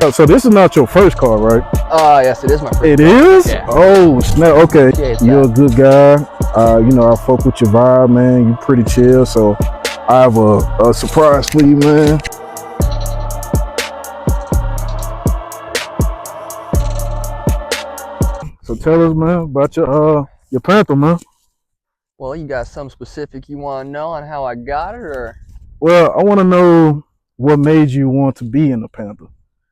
So this is not your first car, right? Yes, it is my first It car. is? Yeah. Oh, snap. Okay. Appreciate You're a that. good guy. You know, I fuck with your vibe, man. You pretty chill. So I have a surprise for you, man. So tell us, man, about your Panther, man. Well, you got something specific you want to know on how I got it, or? Well, I want to know what made you want to be in the Panther.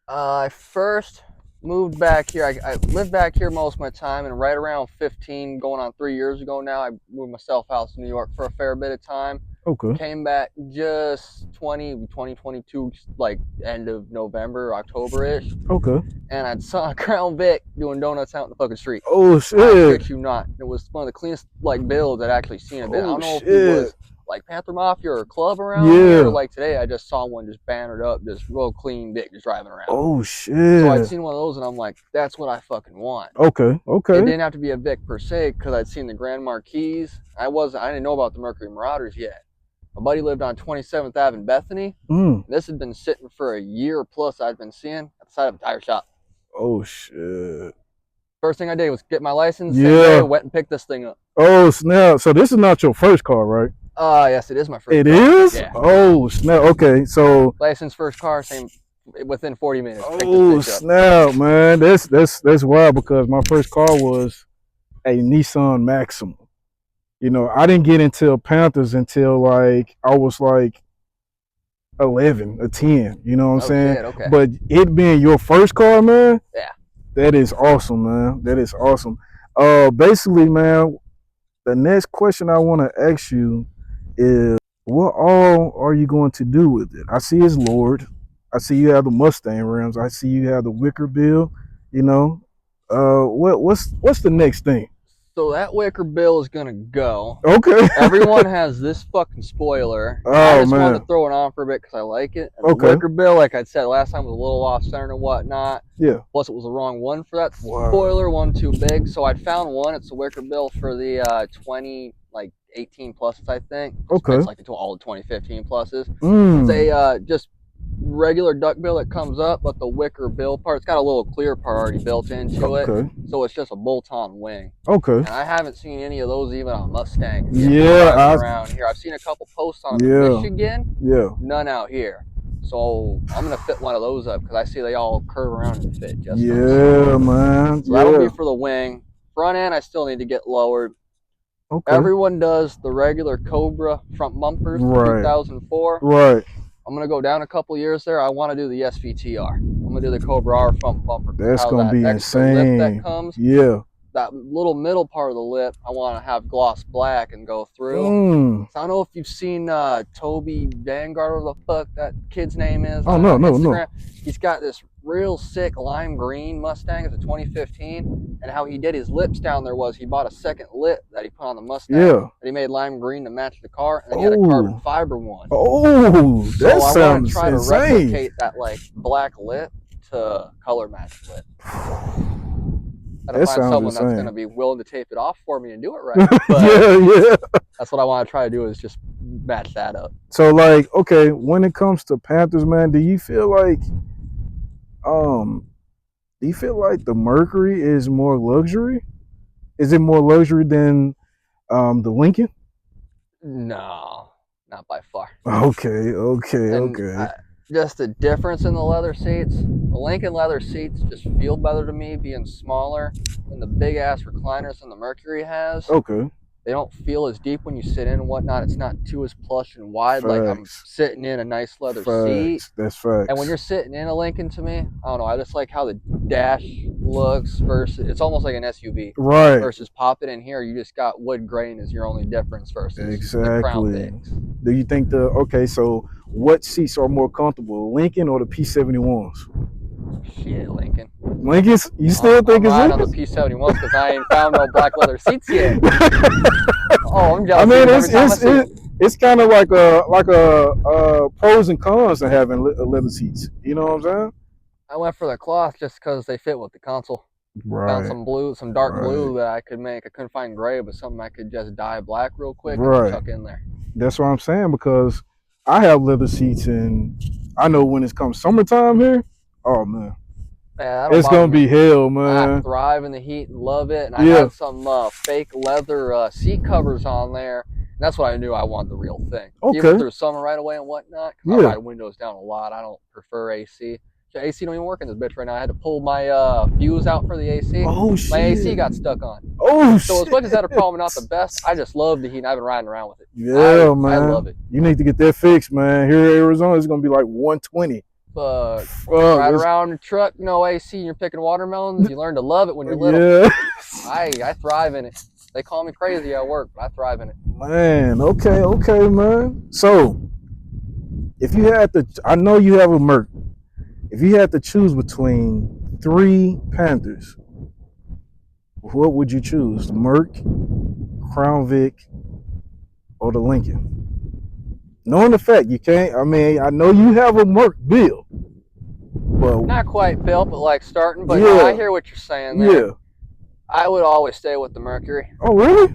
I first moved back here. I lived back here most of my time, and right around 15, going on 3 years ago now, I moved myself out to New York for a fair bit of time. Okay. Came back just 2022, like end of November, October-ish. Okay. And I saw a Crown Vic doing donuts out in the fucking street. Oh shit! I shit you not. It was one of the cleanest builds I'd actually seen a bit. I don't know if it was like Panther Mafia or a club around here. Or like today, I just saw one just bannered up, just real clean Vic just driving around. Oh shit! So I'd seen one of those, and I'm like, that's what I fucking want. Okay. Okay. It didn't have to be a Vic per se, because I'd seen the Grand Marquis. I didn't know about the Mercury Marauders yet. My buddy lived on 27th Ave in Bethany. This had been sitting for a year plus. I'd been seeing at the side of a tire shop. Oh shit! First thing I did was get my license. Yeah. Went and picked this thing up. Oh snap! So this is not your first car, right? Yes, it is my first. It car. Is? Yeah. Oh snap! Okay, so license, first car, same within 40 minutes. Oh snap, man! That's wild, because my first car was a Nissan Maxima. You know, I didn't get into Panthers until like I was like 11 or 10. You know what I'm saying? Shit, okay. But it being your first car, man. Yeah. That is awesome, man. That is awesome. Basically, man, the next question I want to ask you is, what all are you going to do with it? I see it's Lord. I see you have the Mustang rims. I see you have the wicker bill. You know, what's the next thing? So that wicker bill is gonna go. Okay. Everyone has this fucking spoiler. Oh, I just wanted to throw it on for a bit because I like it. And the wicker bill, like I said last time, was a little off center and whatnot. Yeah. Plus, it was the wrong one for that spoiler, one too big. So I found one. It's a wicker bill for the 18 pluses, I think. Okay. It's like all the 2015 pluses. It's a just regular duck bill that comes up, but the wicker bill part, it's got a little clear part already built into it. So it's just a bolt-on wing. Okay. And I haven't seen any of those even on Mustang. Around here. I've seen a couple posts on Michigan. Yeah. None out here. So I'm gonna fit one of those up because I see they all curve around and fit just. Man. So that'll be for the wing. Front end, I still need to get lowered. Okay. Everyone does the regular Cobra front bumpers, 2004. Right. I'm gonna go down a couple years there. I want to do the SVTR. I'm gonna do the Cobra R front bumper. That's gonna be insane. Lip that comes. Yeah. That little middle part of the lip, I want to have gloss black and go through. So I don't know if you've seen Toby Vanguard, or the fuck that kid's name is. Oh no. He's got this real sick lime green Mustang. It's a 2015, and how he did his lips down there was he bought a second lip that he put on the Mustang. Yeah. That he made lime green to match the car, and then he had a carbon fiber one. Oh, that sounds insane. So I want to try to replicate that like black lip to color match lip. Gotta find someone that's going to be willing to tape it off for me and do it right. But yeah. That's what I want to try to do, is just match that up. So, like, okay, when it comes to Panthers, man, do you feel like the Mercury is more luxury? Is it more luxury than the Lincoln? No, not by far. Okay. Just the difference in the leather seats. The Lincoln leather seats just feel better to me, being smaller than the big ass recliners that the Mercury has. Okay. They don't feel as deep when you sit in and whatnot. It's not too as plush and wide. Like I'm sitting in a nice leather seat. That's facts. And when you're sitting in a Lincoln, to me, I don't know, I just like how the dash looks versus, it's almost like an SUV. Right. Versus popping in here, you just got wood grain is your only difference versus the Crown Vics. Do you think so what seats are more comfortable, Lincoln or the P71s? Shit, Lincoln. Lincolns? You still think it's Lincoln? I'm on the P71s because I ain't found no black leather seats yet. I'm jealous. I mean, it's kind of like a pros and cons of having leather seats. You know what I'm saying? I went for the cloth just because they fit with the console. Right. Found some blue, some dark blue that I could make. I couldn't find gray, but something I could just dye black real quick and chuck in there. That's what I'm saying, because I have leather seats, and I know when it comes summertime here, Oh man, Man, it's gonna be hell, man. I thrive in the heat and love it. And I Yeah. had some fake leather seat covers on there. And that's what I knew I wanted the real thing. Even Okay. through summer right away and whatnot. I Yeah. ride windows down a lot. I don't prefer AC. So AC don't even work in this bitch right now. I had to pull my fuse out for the AC. Oh shit. My AC got stuck on. Oh So shit. as much as that a problem, not the best, I just love the heat and I've been riding around with it. Yeah, man. I love it. You need to get that fixed, man. Here in Arizona, it's gonna be like 120. Ride around in a truck, no AC, and you're picking watermelons. You learn to love it when you're little. Yeah. I thrive in it. They call me crazy at work, but I thrive in it. Man, okay, man. So, if you had to, I know you have a Merc. If you had to choose between 3 Panthers, what would you choose? The Merc, Crown Vic, or the Lincoln? Knowing the fact you can't, I mean, I know you have a Merc build, but not quite built, but like starting. But yeah, no, I hear what you're saying there. Yeah. I would always stay with the Mercury. Oh, really?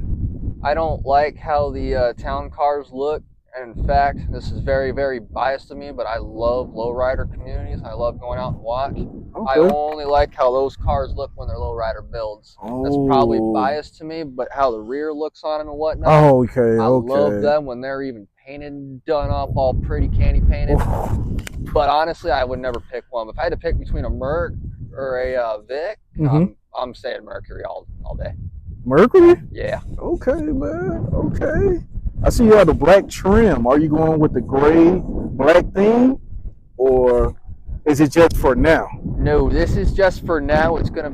I don't like how the town cars look. And in fact, this is very, very biased to me, but I love lowrider communities. I love going out and watch. Okay. I only like how those cars look when they're lowrider builds. Oh. That's probably biased to me, but how the rear looks on them and whatnot. Oh, okay. I love them when they're even painted, done up, all pretty candy painted. But honestly, I would never pick one. If I had to pick between a Merc or a Vic, I'm saying Mercury all day. Mercury? Yeah. Okay, man. Okay. I see you have the black trim. Are you going with the gray black theme, or is it just for now? No, this is just for now. It's gonna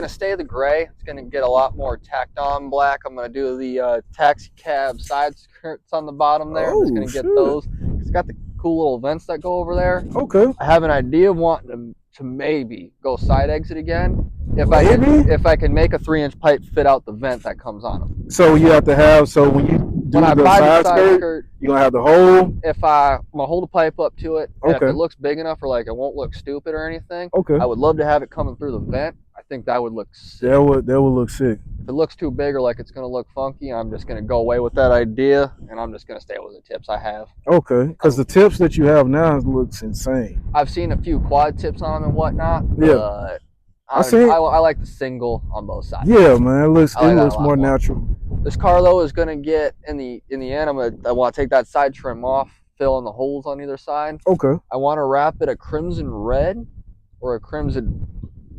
stay the gray. It's gonna get a lot more tacked on black. I'm gonna do the taxi cab side skirts on the bottom there. I'm just gonna get those. It's got the cool little vents that go over there. Okay. I have an idea of wanting to maybe go side exit again. If I can make a 3-inch pipe fit out the vent that comes on them. So you have to have, so when you do when I the buy side the side skirt, you're gonna have the hole. If I'm gonna hold a pipe up to it, and Okay. if it looks big enough or like it won't look stupid or anything, Okay. I would love to have it coming through the vent. I think that would look sick. That would look sick. If it looks too big or like it's gonna look funky, I'm just gonna go away with that idea and I'm just gonna stay with the tips I have. Okay, because the tips that you have now looks insane. I've seen a few quad tips on them and whatnot. Yeah. I like the single on both sides. Yeah, man, it looks more natural. This car though is gonna get in the end. I want to take that side trim off, fill in the holes on either side. Okay. I want to wrap it a crimson red or a crimson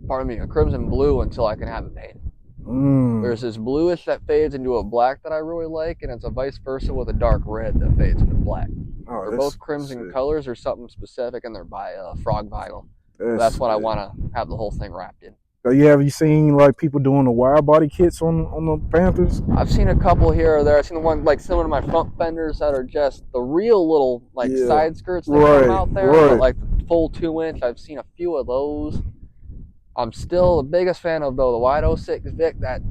blue until I can have it painted. There's this bluish that fades into a black that I really like, and it's a vice versa with a dark red that fades into black. They're both crimson colors or something specific, and they're by Frog Vinyl. That's what I want to have the whole thing wrapped in. So have you seen like people doing the wide body kits on the Panthers? I've seen a couple here or there. I've seen the one like similar to my front fenders that are just the real little side skirts that come out there, but like the full 2-inch. I've seen a few of those. I'm still the biggest fan of though the wide 06 Vic. That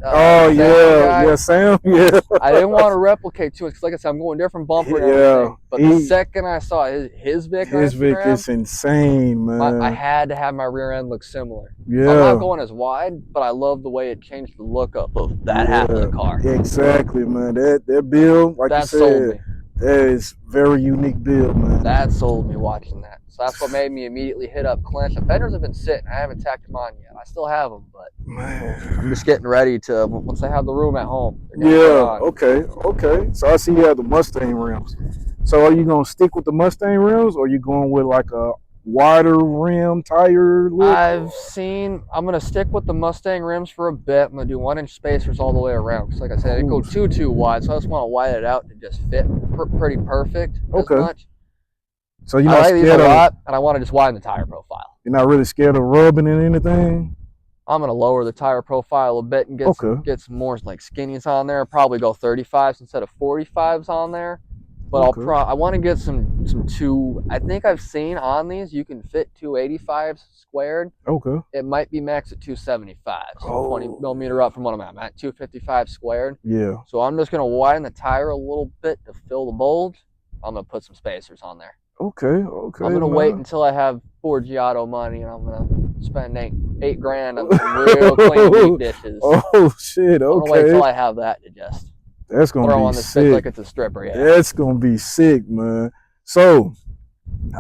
Sam. Yeah. I didn't want to replicate too much because, like I said, I'm going different bumper and everything. But the second I saw his Vic, is insane, man. I had to have my rear end look similar. Yeah. I'm not going as wide, but I love the way it changed the look up of that half of the car. Exactly, man. That build, like you said, sold me. That is very unique build, man. That sold me watching that. So that's what made me immediately hit up clinch. The fenders have been sitting. I haven't tacked them on yet. I still have them, but man, I'm just getting ready to, once I have the room at home. Yeah, okay. So I see you have the Mustang rims. So are you going to stick with the Mustang rims, or are you going with like a wider rim tire look? I'm going to stick with the Mustang rims for a bit. I'm going to do 1-inch spacers all the way around. Because like I said, I didn't go too wide, so I just want to widen it out to just fit pretty perfect as much. So you're not I like scared these a lot, and I want to just widen the tire profile. You're not really scared of rubbing in anything? I'm going to lower the tire profile a bit and get some more like skinnies on there. Probably go 35s instead of 45s on there. But I want to get some I think I've seen on these you can fit 285s squared. Okay. It might be max at 275s. 20 millimeter up from what I'm at. I'm at 255 squared. Yeah. So I'm just going to widen the tire a little bit to fill the bulge. I'm going to put some spacers on there. Okay. I'm going to wait until I have Ford Giotto money, and I'm going to spend $8 grand on some real clean meat dishes. Oh, shit. Okay. I'm going to wait until I have that to just throw on the sick. like it's a stripper. Yeah. That's going to be sick, man. So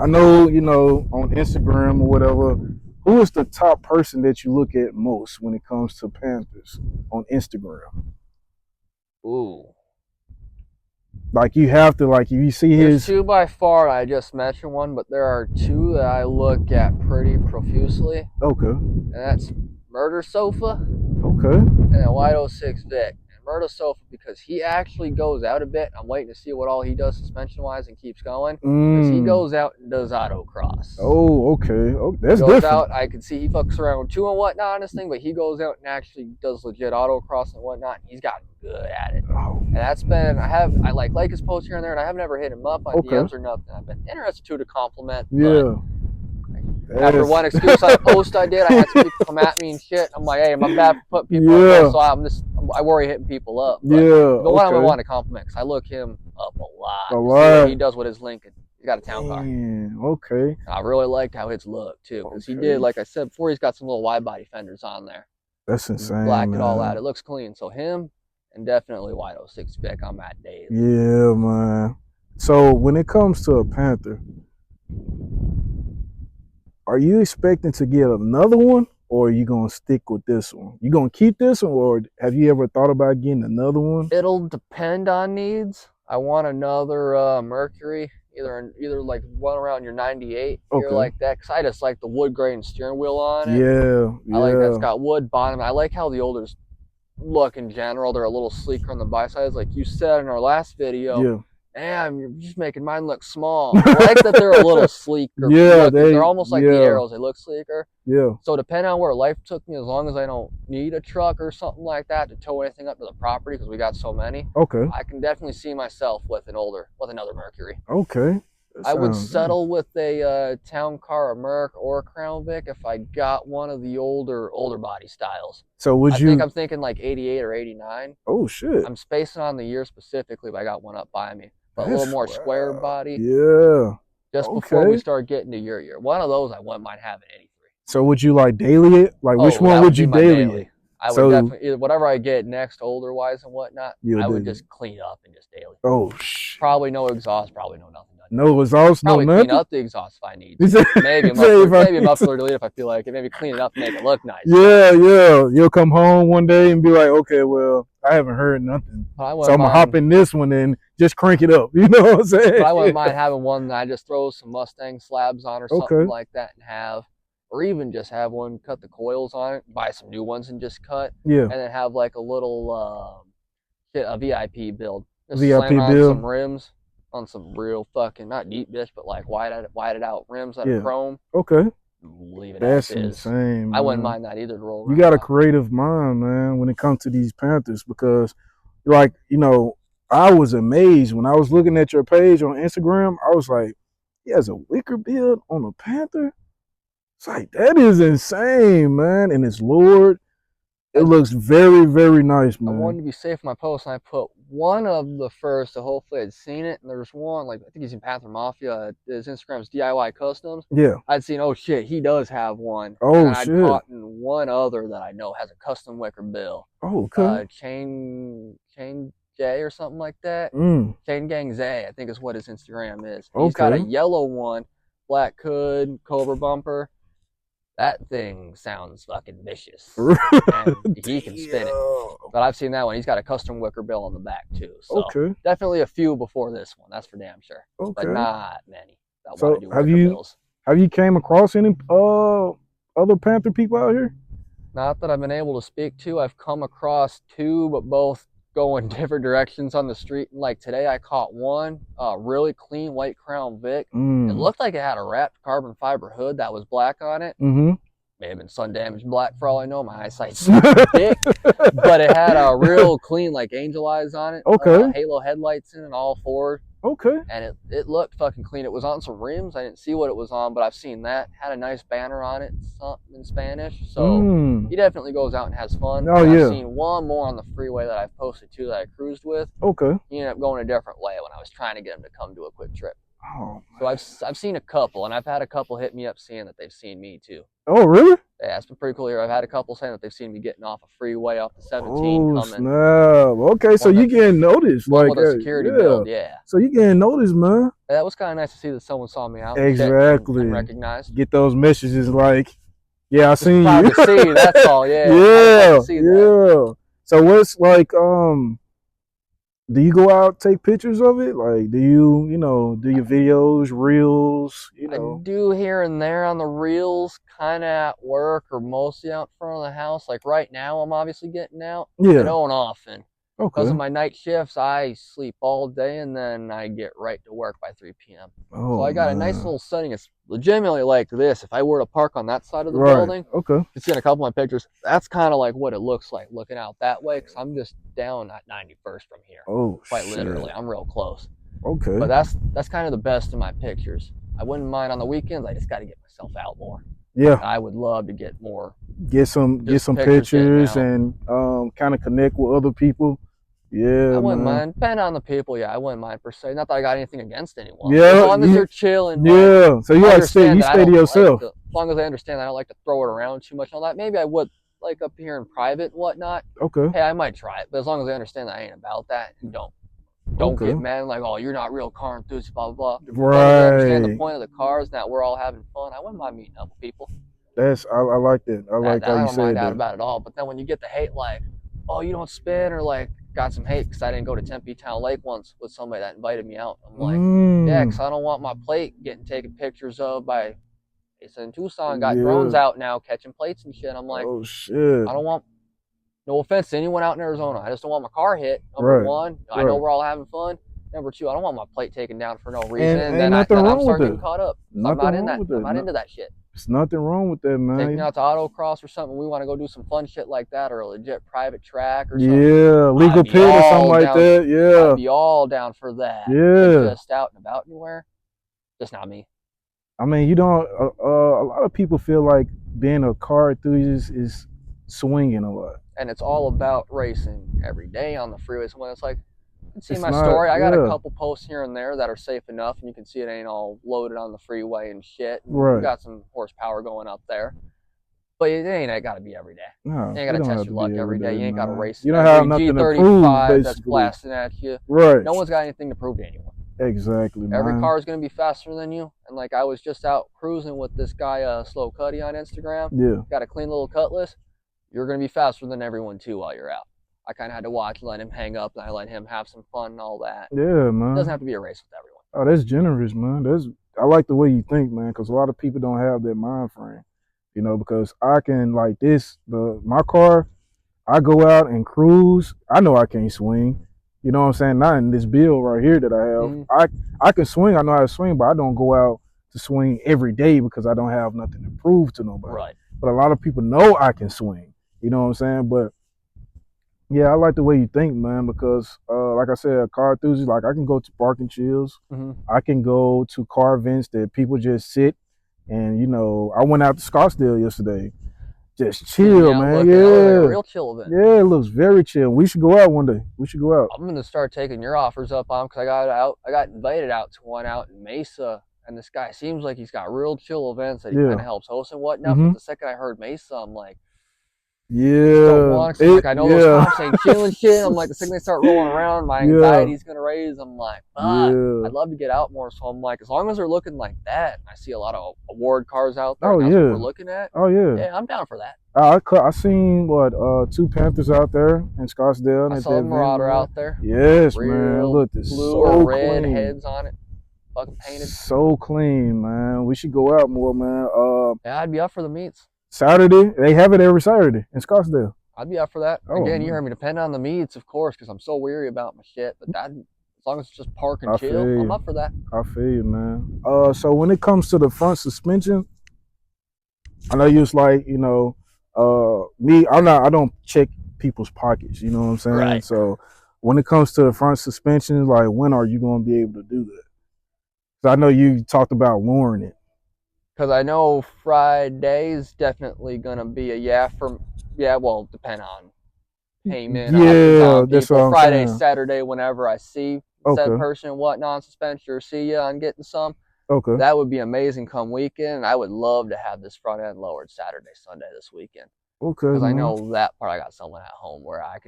I know, you know, on Instagram or whatever, who is the top person that you look at most when it comes to Panthers on Instagram? Ooh. Like you have to, like if you see There's his. two by far. I just mentioned one, but there are two that I look at pretty profusely. Okay. And that's Murder Sofa Okay. and then White 06 Vic. And Murder Sofa because he actually goes out a bit. I'm waiting to see what all he does suspension wise and keeps going. Because he goes out and does autocross. Oh, okay. Oh, that's he goes different. out. I can see he fucks around too and whatnot on this thing, but he goes out and actually does legit autocross and whatnot. And he's gotten good at it. Oh. And that's been I like his posts here and there, and I have never hit him up on DMs or nothing. I've been interested to compliment. Yeah. After one excuse on a post I did, I had some people come at me and shit. I'm like, hey, I'm bad for putting people on post, so I worry hitting people up. But the one I want to compliment because I look him up a lot. See what he does with his Lincoln. He's got a town car. Okay. I really liked how his looked too, because he did, like I said before, he's got some little wide body fenders on there. That's insane. Blacked it all out. It looks clean. So him and definitely White 06 Vic on that day. Yeah, man. So when it comes to a Panther, are you expecting to get another one, or are you gonna stick with this one? You gonna keep this one, or have you ever thought about getting another one? It'll depend on needs. I want another Mercury, either like one around your 98 or like that, because I just like the wood grain steering wheel on it. Yeah. I like that's got wood bottom. I like how the olders look in general. They're a little sleeker on the bysides, like you said in our last video. Yeah. Damn, you're just making mine look small. I like that they're a little sleeker. Yeah, they're almost like the arrows. They look sleeker. Yeah. So depending on where life took me, as long as I don't need a truck or something like that to tow anything up to the property, because we got so many. Okay. I can definitely see myself with another Mercury. Okay. I would settle with a town car, a Merc, or a Crown Vic if I got one of the older body styles. So I'm thinking like 88 or 89. Oh shit. I'm spacing on the year specifically, but I got one up by me. But a little more square body. Yeah. Just before we start getting to your year. One of those I wouldn't mind having 83. So would you like daily it? Like which one would you daily it? I would definitely, whatever I get next, older wise and whatnot, I would just clean up and just daily. Oh shit. Probably no exhaust, probably no nothing. No exhaust, no nothing? Probably clean up the exhaust if I need to. Maybe a muffler delete if I feel like it. Maybe clean it up and make it look nice. Yeah. You'll come home one day and be like, okay, well, I haven't heard nothing. So I'm going to hop in this one and just crank it up. You know what I'm saying? But I wouldn't mind having one that I just throw some Mustang slabs on or something like that and have, or even just have one, cut the coils on it, buy some new ones and just cut. Yeah. And then have like a little, a VIP build. Just VIP slam on build. some rims on some real fucking, not deep dish, but like whited out rims out of chrome. Okay. Leave it That's as is. insane. I wouldn't mind that either to roll around. You got a creative mind, man, when it comes to these Panthers, because like, you know, I was amazed when I was looking at your page on Instagram. I was like, he has a wicker build on a Panther? It's like, that is insane, man. And it's lured. It looks very, very nice, man. I wanted to be safe in my post, and I put one of the first, so hopefully I'd seen it. And there's one, like, I think he's in Panther Mafia. His Instagram's DIY Customs. Yeah. I'd seen, oh shit, he does have one. Oh, and shit. I'd caught one other that I know has a custom wicker bill. Oh, okay. Chain J or something like that. Chain Gang Zay, I think is what his Instagram is. He's got a yellow one, black hood, Cobra bumper. That thing sounds fucking vicious. And he can spin it. But I've seen that one. He's got a custom wicker bill on the back too. So definitely a few before this one. That's for damn sure. But not many. So have you came across any other Panther people out here? Not that I've been able to speak to. I've come across two, but both go in different directions on the street. Like today I caught one really clean white Crown Vic. It looked like it had a wrapped carbon fiber hood that was black on it. May have been sun damaged black for all I know. My eyesight's thick. But it had a real clean, like angel eyes on it. Halo headlights in it, all forward. And it looked fucking clean. It was on some rims. I didn't see what it was on, but I've seen that. Had a nice banner on it, something in Spanish. So he definitely goes out and has fun. I've seen one more on the freeway that I've posted too that I cruised with. He ended up going a different way when I was trying to get him to come do a quick trip. So I've seen a couple, and I've had a couple hit me up saying that they've seen me too. Oh, really? Yeah, it's been pretty cool here. I've had a couple saying that they've seen me getting off a freeway off the 17 Oh coming. snap! Okay, so you getting noticed, One like with a security yeah. build, yeah. So you getting noticed, man. Yeah, that was kind of nice to see that someone saw me out Exactly. and recognized. Get those messages like, yeah, I Just seen proud you. to see. That's all. Yeah. Yeah, See yeah. that. So what's like, do you go out take pictures of it? Like, do you, do your videos, reels, I do here and there on the reels, kind of at work or mostly out front of the house. Like right now, I'm obviously getting out. Yeah. I don't often. Okay. Because of my night shifts, I sleep all day and then I get right to work by 3 p.m. Oh, so I got a nice little setting. It's legitimately like this. If I were to park on that side of the building, okay, you can see in a couple of my pictures, that's kind of like what it looks like looking out that way because I'm just down at 91st from here. Oh, quite literally. I'm real close. Okay. But that's kind of the best of my pictures. I wouldn't mind on the weekends. I just got to get myself out more. Yeah. I would love to get more. Get some pictures and kind of connect with other people. Yeah, I wouldn't mind. Depending on the people, yeah, I wouldn't mind per se. Not that I got anything against anyone. Yeah, as long as they're chilling. Yeah, so you stay to yourself. As long as I understand I don't like to throw it around too much and all that. Maybe I would like up here in private and whatnot. Okay. Hey, I might try it, but as long as I understand that I ain't about that and don't get mad like, oh, you're not real car enthusiast, blah blah blah. Right. As long as I understand the point of the cars, that we're all having fun. I wouldn't mind meeting up with people. I like that. I like how you say that. I don't mind out about it all. But then when you get the hate, like, oh, you don't spin, or like, got some hate because I didn't go to Tempe Town Lake once with somebody that invited me out. I'm like, yeah, because I don't want my plate getting taken pictures of by. It's in Tucson, got drones out now catching plates and shit. I'm like, oh shit. I don't want. No offense to anyone out in Arizona. I just don't want my car hit. Number one, I know we're all having fun. Number two, I don't want my plate taken down for no reason. And then I'm starting getting caught up. I'm not in that. I'm not into that shit. There's nothing wrong with that, man. Take me out to autocross or something. We want to go do some fun shit like that, or a legit private track or something. Yeah, legal pit or something like that. Yeah, I'd be all down for that. Yeah, just out and about anywhere. Just not me. I mean, you don't. A lot of people feel like being a car enthusiast is swinging a lot, and it's all about racing every day on the freeways. When it's like, you can see my story. I got a couple posts here and there that are safe enough, and you can see it ain't all loaded on the freeway and shit. And we got some horsepower going up there, but it ain't got to be every day. No, you ain't got to test your luck every day. You ain't got to race. You don't have nothing to prove, that's blasting at you. Right. No one's got anything to prove to anyone. Exactly. Every car is going to be faster than you. And like I was just out cruising with this guy, Slow Cuddy on Instagram. Yeah. Got a clean little Cutlass. You're going to be faster than everyone too while you're out. I kind of had to watch and let him hang up, and I let him have some fun and all that. Yeah, man. It doesn't have to be a race with everyone. Oh, that's generous, man. I like the way you think, man, because a lot of people don't have that mind frame, because I can, like my car, I go out and cruise. I know I can't swing. You know what I'm saying? Not in this build right here that I have. Mm-hmm. I can swing. I know how to swing, but I don't go out to swing every day because I don't have nothing to prove to nobody. Right. But a lot of people know I can swing. You know what I'm saying? But yeah, I like the way you think, man, because like I said, a car enthusiast, like I can go to parking chills. Mm-hmm. I can go to car events that people just sit and, I went out to Scottsdale yesterday. Just chill, man. Yeah. Like a real chill event. Yeah, it looks very chill. We should go out one day. We should go out. I'm going to start taking your offers up on because I got invited out to one out in Mesa. And this guy seems like he's got real chill events that he kind of helps host and whatnot. Mm-hmm. But the second I heard Mesa, I'm like, yeah. Like I know those cops ain't chilling shit. I'm like, the second they start rolling around, my anxiety's gonna raise. I'm like, I'd love to get out more. So I'm like, as long as they're looking like that, and I see a lot of award cars out there. That's what we're looking at. Oh yeah. Yeah, I'm down for that. I seen two Panthers out there in Scottsdale. I saw a Marauder out there. Yes, man. Look, it's blue so or red clean. Heads on it. Fucking painted. So clean, man. We should go out more, man. Yeah, I'd be up for the meets. Saturday, they have it every Saturday in Scottsdale. I'd be up for that. Again, you heard me. Depend on the meets, of course, because I'm so weary about my shit. But that, as long as it's just park and chill, I'm up for that. I feel you, man. So when it comes to the front suspension, I know you was like, me. I don't check people's pockets. You know what I'm saying? Right. So when it comes to the front suspension, like when are you going to be able to do that? So I know you talked about lowering it. Because I know Friday's definitely going to be well, depend on payment. Yeah, that's what I'm Friday, saying. Saturday, whenever I see said person and whatnot, suspension or see ya on getting some. Okay. That would be amazing come weekend. I would love to have this front end lowered Saturday, Sunday this weekend. Okay, Because I man. know that part I got someone at home where I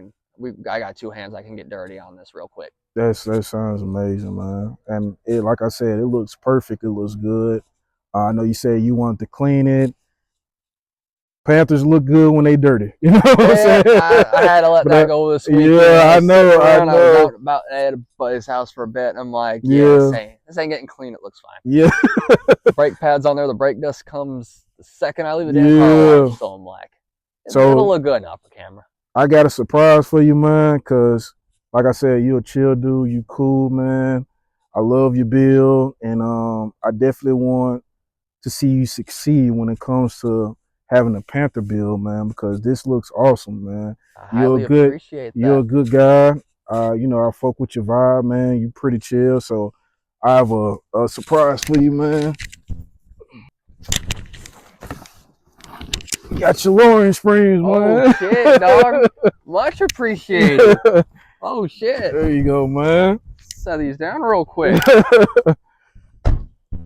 got two hands, I can get dirty on this real quick. That sounds amazing, man. And it, like I said, it looks perfect. It looks good. I know you said you wanted to clean it. Panthers look good when they dirty. You know what I'm saying? I had to let that go this weekend. Yeah, I know. I was out about at a buddy's house for a bit, and I'm like, this ain't getting clean. It looks fine. Yeah. Brake pads on there. The brake dust comes the second I leave the damn car wash. So I'm like, it'll look good enough for camera. I got a surprise for you, man, because like I said, you a chill dude. You cool, man. I love your build, and I definitely want to see you succeed when it comes to having a Panther build, man, because this looks awesome, man. I highly appreciate that. You're a good guy. You know, I fuck with your vibe, man. You pretty chill, so I have a surprise for you, man. Got your lowering springs, man. Oh shit, dog. Much appreciated. Oh shit. There you go, man. Set these down real quick.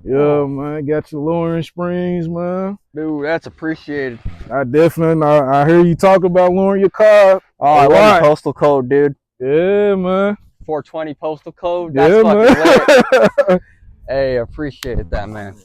Yeah, man. Got your lowering springs, man. Dude, that's appreciated. I hear you talk about lowering your car. Oh, I love the postal code, dude. Yeah, man. 420 postal code. That's fucking lit. Hey, appreciate that, man.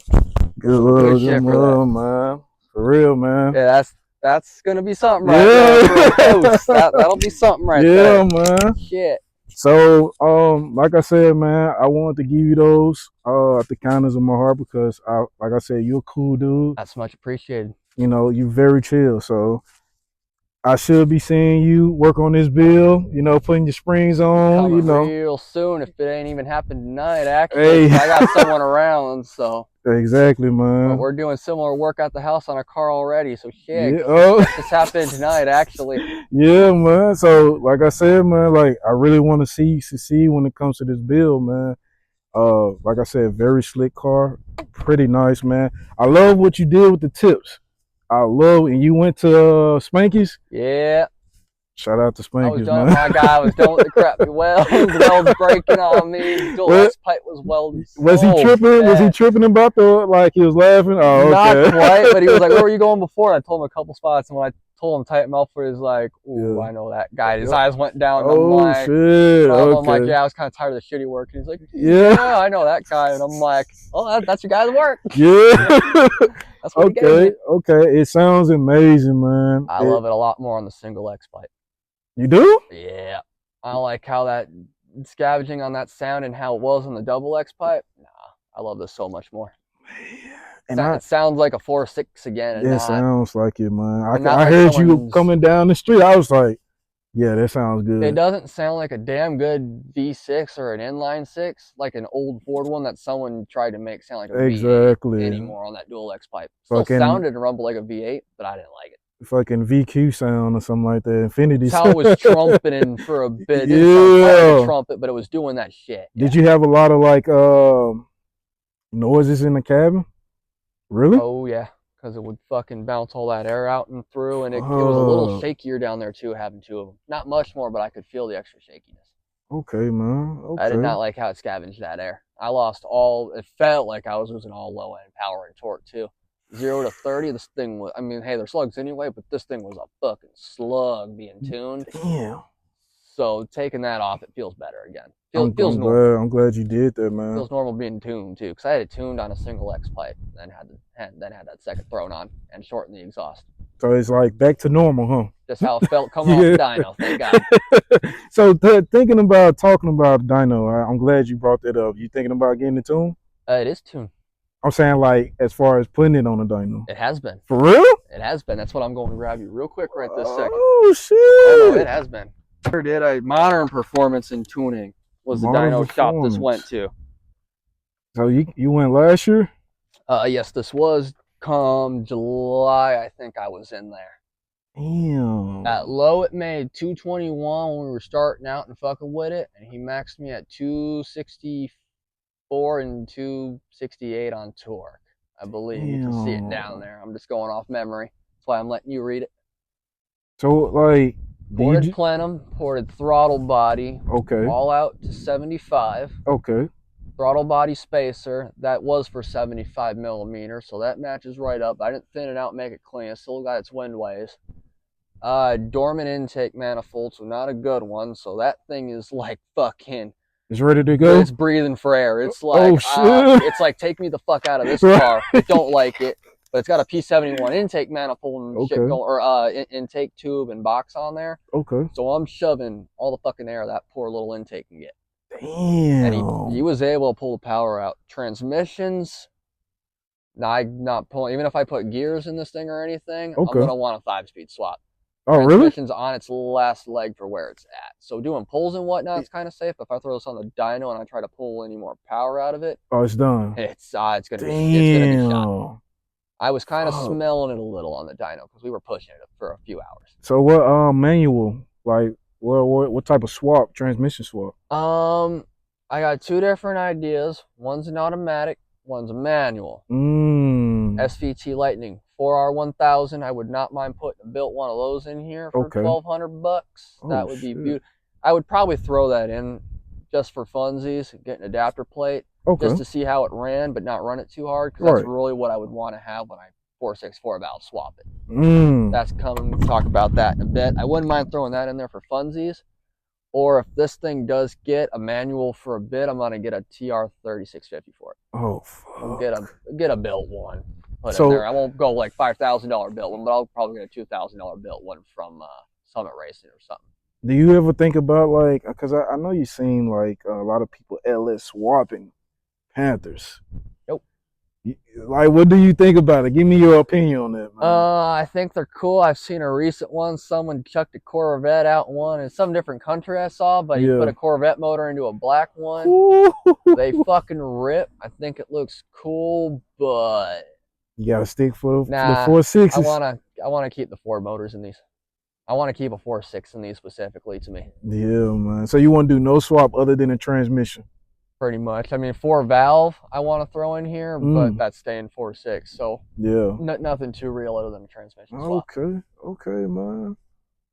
Good shit for that, man. For real, man. Yeah, that's gonna be something right there. That'll be something right there. Yeah, man. Shit. So, like I said, man, I wanted to give you those at the kindness of my heart because, like I said, you're a cool dude. That's much appreciated. You know, you're very chill. So, I should be seeing you work on this build. You know, putting your springs on. Coming you know, real soon. If it ain't even happened tonight, actually, I got someone around. So exactly, man. But we're doing similar work at the house on a car already. So shit, this happened tonight, actually. Yeah, man. So, like I said, man, like I really want to see you succeed when it comes to this build, man. Like I said, very slick car, pretty nice, man. I love what you did with the tips. And you went to Spanky's? Yeah. Shout out to Spanky's, I was done, man. My guy was done with the crappy welds. The welds breaking on me. The last pipe was welded. Was he tripping? Bad. Was he tripping about he was laughing? Oh, okay. Not quite, but he was like, where were you going before? And I told him a couple spots, and when I told him to tighten him up for, he was like, ooh, I know that guy. His eyes went down. And I'm like, shit. I'm like, yeah, I was kind of tired of the shitty work. And he's like, yeah, I know that guy. And I'm like, oh, that's your guy's work. Yeah. That's what okay. It sounds amazing, man. I love it a lot more on the single X pipe. You do? Yeah. I like how that scavenging on that sound and how it was on the double X pipe. Nah, I love this so much more. And it sounds like a 4.6 again. It sounds like it, man. I heard you coming down the street. I was like, yeah, that sounds good. It doesn't sound like a damn good V6 or an inline 6, like an old Ford one that someone tried to make sound like a V8 anymore on that dual X pipe. Still sounded and rumbled like a V8, but I didn't like it. Fucking VQ sound or something like that. Infinity. That's how it was trumpeting for a bit. It didn't sound like a trumpet, but it was doing that shit. Did you have a lot of like noises in the cabin? Really? Oh yeah, because it would fucking bounce all that air out and through, and it was a little shakier down there too, having two of them. Not much more, but I could feel the extra shakiness. Okay, man. Okay. I did not like how it scavenged that air. I lost all. It felt like I was losing all low end power and torque too. 0 to 30, this thing was, I mean, hey, they're slugs anyway, but this thing was a fucking slug being tuned. Damn. So taking that off, it feels better again. Feels normal. I'm glad you did that, man. Feels normal being tuned too, because I had it tuned on a single X pipe, then had that second thrown on and shortened the exhaust. So it's like back to normal, huh? Just how it felt coming off the dyno. Thank God. So talking about dyno, I'm glad you brought that up. You thinking about getting it tuned? It is tuned. I'm saying, like, as far as putting it on a dyno. It has been. For real? It has been. That's what I'm going to grab you real quick right this second. Oh, shit. Oh, no, it has been. I did a Modern Performance and Tuning was the dyno shop this went to. So you went last year? Yes, this was come July, I think I was in there. Damn. At low, it made 221 when we were starting out and fucking with it, and he maxed me at 264 and 268 on torque. I believe you can see it down there. I'm just going off memory. That's why I'm letting you read it. So, like, ported plenum, ported throttle body. Okay. All out to 75. Okay. throttle body spacer. That was for 75 millimeters, so that matches right up. I didn't thin it out and make it clean. It still got its wind waves. Dormant intake manifold, so not a good one. So that thing is like fucking. It's ready to go. It's breathing for air. It's like, oh shit! It's like take me the fuck out of this car. I don't like it, but it's got a P71 intake manifold and shit going, or intake tube and box on there. Okay. So I'm shoving all the fucking air that poor little intake can get. Damn. And he was able to pull the power out. Transmissions, not pulling. Even if I put gears in this thing or anything, I'm gonna want a 5-speed swap. Oh, really? Transmission's on its last leg for where it's at. So doing pulls and whatnot is kind of safe. But if I throw this on the dyno and I try to pull any more power out of it, oh, it's done. It's gonna be shot. I was kind of smelling it a little on the dyno because we were pushing it for a few hours. So what manual, like what type of swap, transmission swap? I got 2 different ideas. One's an automatic, one's a manual. SVT Lightning 4R1000. I would not mind putting a built one of those in here for $1,200. That would be beautiful. I would probably throw that in just for funsies, get an adapter plate, just to see how it ran, but not run it too hard, because that's really what I would want to have when I 464 valve swap it. That's coming. We'll talk about that in a bit. I wouldn't mind throwing that in there for funsies. Or if this thing does get a manual for a bit, I'm gonna get a TR3650 for it. Oh fuck. Get a built one. Put in there. I won't go like $5,000 built one, but I'll probably get a $2,000 built one from Summit Racing or something. Do you ever think about, like, because I know you've seen like a lot of people LS swapping Panthers. Nope. Like, what do you think about it? Give me your opinion on that, man. I think they're cool. I've seen a recent one. Someone chucked a Corvette out one in some different country I saw, but he put a Corvette motor into a black one. Ooh. They fucking rip. I think it looks cool, but you gotta stick for the 4.6s. I wanna keep the 4 motors in these. I want to keep a 4.6 in these specifically to me. Yeah, man. So you want to do no swap other than a transmission? Pretty much. I mean, 4 valve I want to throw in here, but that's staying 4.6. So yeah, nothing too real other than a transmission swap. Okay, man.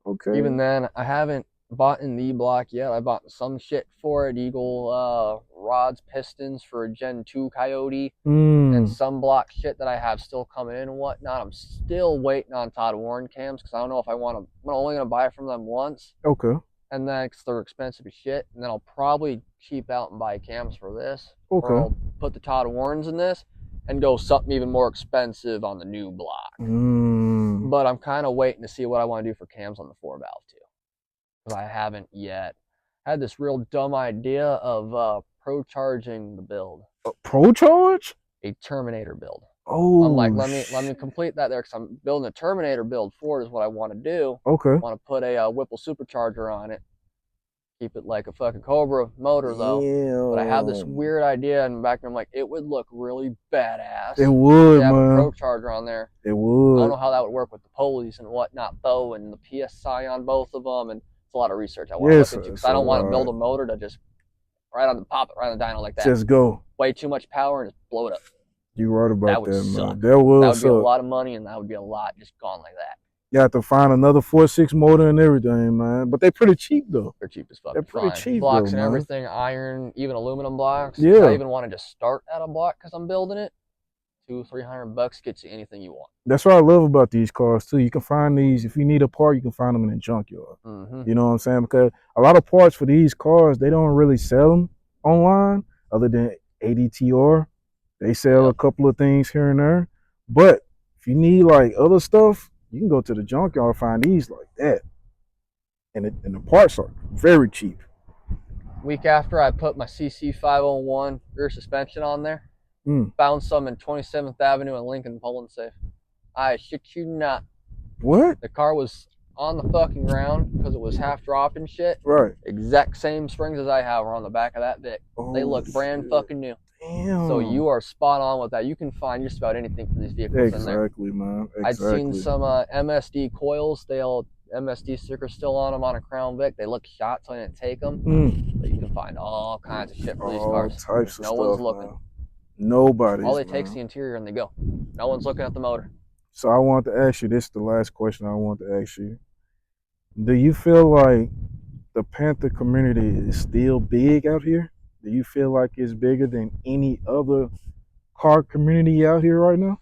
Okay. Even then, I haven't bought in the block yet. I bought some shit for it. Eagle rods, pistons for a Gen 2 Coyote, and some block shit that I have still coming in and whatnot. I'm still waiting on Todd Warren cams because I don't know if I want to. I'm only going to buy it from them once. Okay. And then, because they're expensive as shit, and then I'll probably cheap out and buy cams for this. Okay. Or I'll put the Todd Warrens in this and go something even more expensive on the new block. But I'm kind of waiting to see what I want to do for cams on the 4 valve too. Because I haven't yet. I had this real dumb idea of pro charging the build. Pro charge? A Terminator build. Oh, I'm like, let me complete that there because I'm building a Terminator build for it is what I want to do. Okay. I want to put a Whipple supercharger on it. Keep it like a fucking Cobra motor though. Yeah. But I have this weird idea in the back, and I'm like, it would look really badass. It would, to have man. A pro charger on there. It would. I don't know how that would work with the pulleys and whatnot though, and the PSI on both of them, and it's a lot of research I want to look into because I don't want to build a motor to just pop it right on the dyno like that. Just go. Way too much power and just blow it up. You're right about that, man. That would be a lot of money, and that would be a lot just gone like that. You have to find another 4.6 motor and everything, man. But they're pretty cheap, though. They're cheap as fuck. They're pretty cheap, blocks though, and man. everything, iron, even aluminum blocks. Yeah. I even wanted to start at a block because I'm building it. $200-$300 gets you anything you want. That's what I love about these cars too. You can find these if you need a part, you can find them in a junkyard. You know what I'm saying? Because a lot of parts for these cars, they don't really sell them online, other than ADTR. They sell a couple of things here and there. But if you need like other stuff, you can go to the junkyard and find these like that. And the parts are very cheap. Week after I put my CC501 rear suspension on there, found some in 27th Avenue in Lincoln Pulling Safe. I shit you not. What? The car was on the fucking ground because it was half dropping shit. Right. Exact same springs as I have are on the back of that Vic. They look brand fucking new. Damn. So you are spot on with that. You can find just about anything for these vehicles in there. Exactly, man. Exactly. I'd seen some MSD coils. They all MSD stickers still on them on a Crown Vic. They look shot, so I didn't take them. But you can find all kinds of shit for these cars. All types of no stuff, one's looking. Man. Nobody. All they take is the interior and they go. No one's looking at the motor. So I want to ask you, this is the last question I want to ask you. Do you feel like the Panther community is still big out here? Do you feel like it's bigger than any other car community out here right now?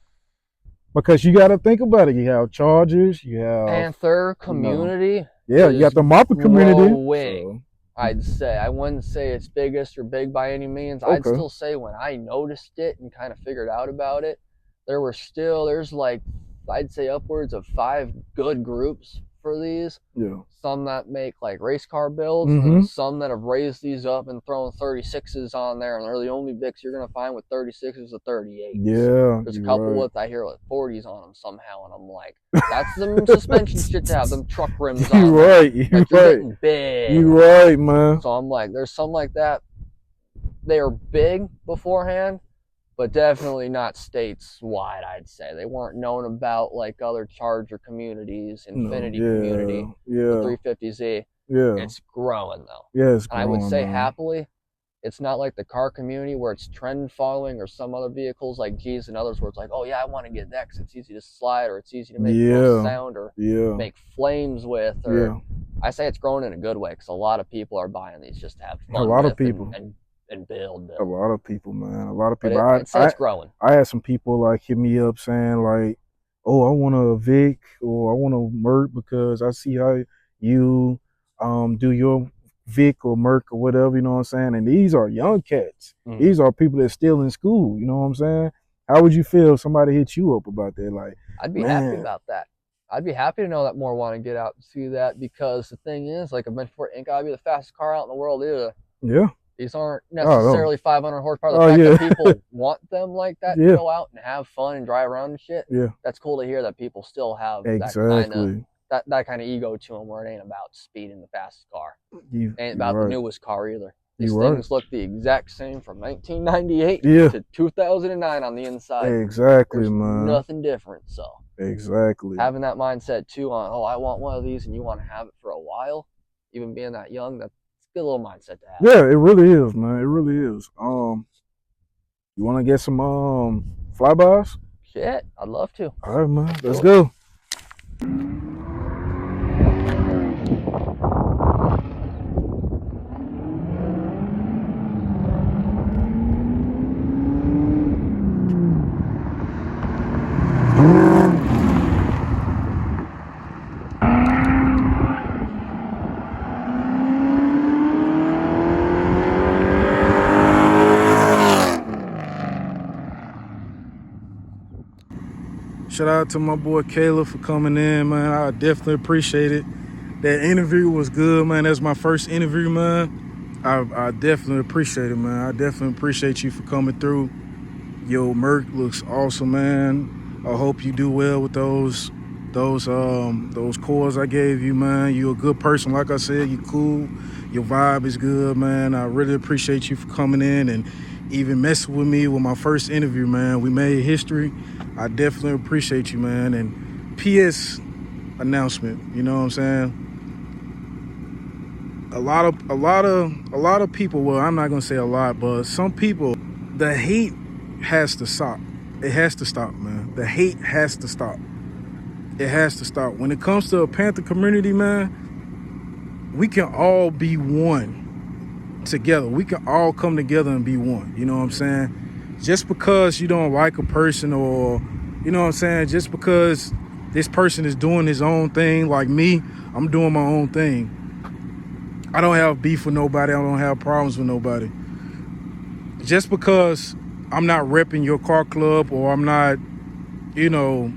Because you got to think about it. You have Chargers, you have Panther community yeah, you got is the Mopper community. growing. I'd say. I wouldn't say it's biggest or big by any means. I'd still say when I noticed it and kind of figured out about it, there's like, I'd say upwards of 5 good groups for these. Yeah. Some that make like race car builds, and then some that have raised these up and thrown 36s on there, and they're the only Vics you're gonna find with 36s or 38s. Yeah. There's a couple with I hear with 40s on them somehow, and I'm like, that's them suspension shit to have them truck rims on. You're right. You're like, right. Getting big. You're right, man. So I'm like, there's some like that. They are big beforehand, but definitely not states-wide, I'd say. They weren't known about like other Charger communities, Infinity community, the 350Z. Yeah. It's growing, though. Yeah, it's growing, and I would say, man. happily, it's not like the car community where it's trend following or some other vehicles like G's and others where it's like, oh, yeah, I want to get that because it's easy to slide or it's easy to make sound or make flames with. Or I say it's growing in a good way because a lot of people are buying these just to have fun. A lot of people. And build. A lot of people, man. A lot of people. I'd say it's growing. I had some people like hit me up saying like, "Oh, I want a Vic or I want a Merc because I see how you do your Vic or Merc or whatever." You know what I'm saying? And these are young cats. These are people that's still in school. You know what I'm saying? How would you feel if somebody hit you up about that? Like, I'd be happy about that. I'd be happy to know that more want to get out and see that because the thing is, like I mentioned before, it ain't gotta be the fastest car out in the world either. Yeah. These aren't necessarily 500 horsepower. The fact that people want them like that to go out and have fun and drive around and shit. Yeah. That's cool to hear that people still have that kind of ego to them where it ain't about speeding the fastest car. Ain't about the newest car either. These things look the exact same from 1998 to 2009 on the inside. Exactly, There's man. Nothing different. So exactly. Having that mindset too on, oh, I want one of these and you want to have it for a while, even being that young, that's a good little mindset to have. Yeah, it really is, man. It really is. You want to get some flybys? Shit, I'd love to. All right, man. Let's go. Shout out to my boy Caleb for coming in, man. I definitely appreciate it. That interview was good, man. That's my first interview, man. I definitely appreciate it, man. I definitely appreciate you for coming through. Yo, Merc looks awesome, man. I hope you do well with those cores I gave you, man. You're a good person, like I said. You cool. Your vibe is good, man. I really appreciate you for coming in and even messing with me with my first interview, man. We made history. I definitely appreciate you, man. And PS announcement, you know what I'm saying? A lot of people, well, I'm not gonna say a lot, but some people, the hate has to stop. It has to stop, man. The hate has to stop. It has to stop. When it comes to a Panther community, man, we can all be one together. We can all come together and be one. You know what I'm saying? Just because you don't like a person or, you know what I'm saying, just because this person is doing his own thing, like me, I'm doing my own thing. I don't have beef with nobody. I don't have problems with nobody. Just because I'm not repping your car club or I'm not, you know,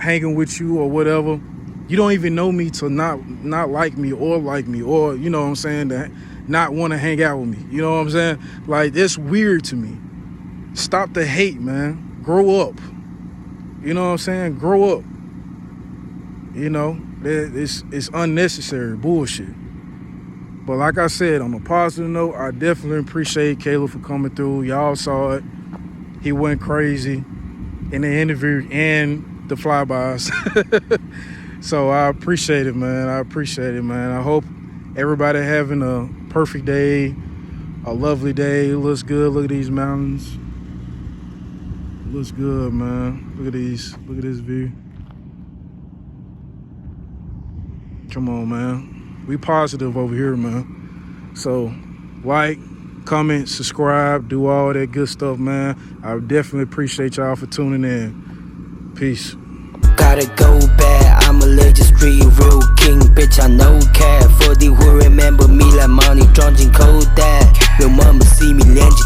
hanging with you or whatever, you don't even know me to not like me or, you know what I'm saying, to not want to hang out with me. You know what I'm saying? Like, it's weird to me. Stop the hate, man. Grow up. You know what I'm saying? Grow up. You know, it's unnecessary bullshit. But like I said, on a positive note, I definitely appreciate Caleb for coming through. Y'all saw it. He went crazy in the interview and the flybys. So I appreciate it, man. I appreciate it, man. I hope everybody having a perfect day, a lovely day. It looks good. Look at these mountains. It looks good, man. Look at these. Look at this view. Come on, man. We positive over here, man. So like, comment, subscribe, do all that good stuff, man. I definitely appreciate y'all for tuning in. Peace. Gotta go back, I'm a legend street real king, bitch I no care. For the who remember me like money, drunk in cold that. Your mama see me legend.